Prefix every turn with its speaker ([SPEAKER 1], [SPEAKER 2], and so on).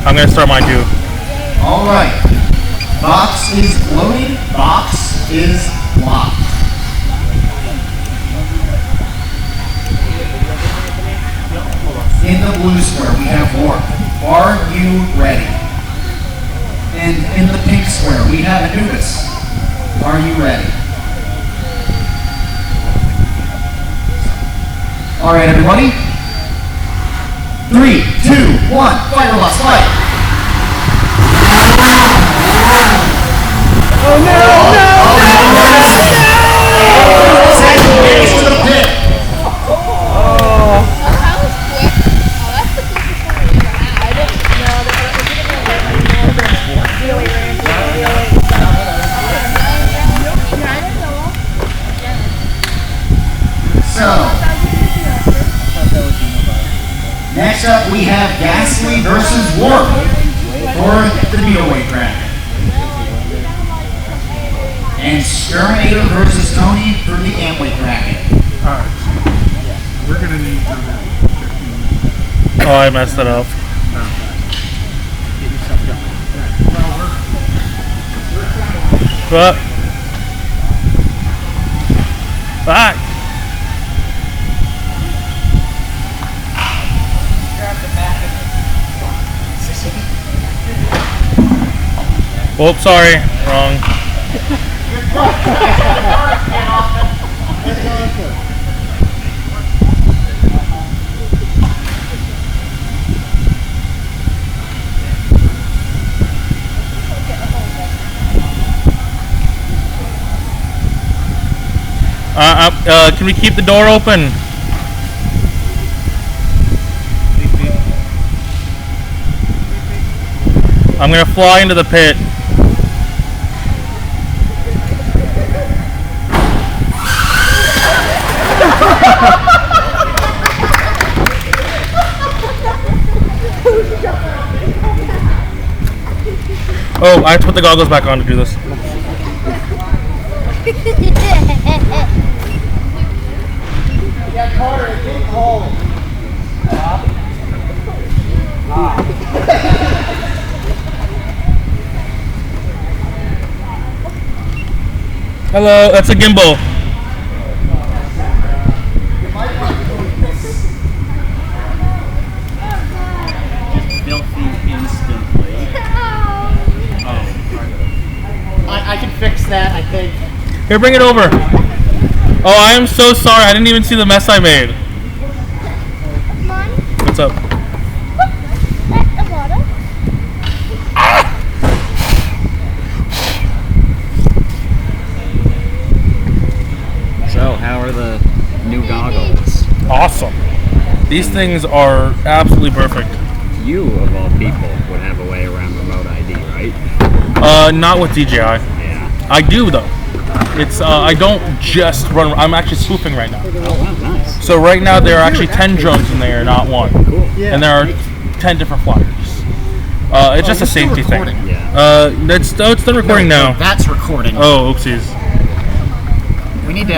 [SPEAKER 1] I'm gonna start mine too.
[SPEAKER 2] All right. Box is loaded. Box is locked. In the blue square, we have Warp. Are you ready? And in the pink square, we have Anubis. Are you ready? All right, everybody. 3, 2, 1. Fire lost, fight.
[SPEAKER 3] Oh no, no,
[SPEAKER 2] To the pit. Next up, we have Ghastly versus Warp for the middleweight bracket. And Skirminator versus Tony for the amweight bracket.
[SPEAKER 3] Alright. We're gonna need another 15 minutes.
[SPEAKER 1] Oh, I messed it up.
[SPEAKER 3] Get yourself going.
[SPEAKER 1] What? Back. Oh, sorry. Wrong. Can we keep the door open? I'm gonna fly into the pit. Oh, I have to put the goggles back on to do this.
[SPEAKER 4] Yeah, Carter, keep holding.
[SPEAKER 1] Hello, that's a gimbal.
[SPEAKER 5] Filthy instantly.
[SPEAKER 4] I can fix that, I think.
[SPEAKER 1] Here, bring it over. Oh, I am so sorry. I didn't even see the mess I made. What's up?
[SPEAKER 5] So, how are the new goggles?
[SPEAKER 1] Awesome. These things are absolutely perfect.
[SPEAKER 5] You, of all people, would have a way around remote ID, right?
[SPEAKER 1] Not with DJI.
[SPEAKER 5] Yeah.
[SPEAKER 1] I do though. It's I don't just run. I'm actually spoofing right now.
[SPEAKER 5] Oh, wow, nice.
[SPEAKER 1] So right now there are actually 10 drones in there, not one.
[SPEAKER 5] Cool.
[SPEAKER 1] And there are 10 different flyers. It's just a safety thing.
[SPEAKER 5] Yeah.
[SPEAKER 1] It's done recording now.
[SPEAKER 4] That's recording.
[SPEAKER 1] Oh, oopsies.
[SPEAKER 4] We need to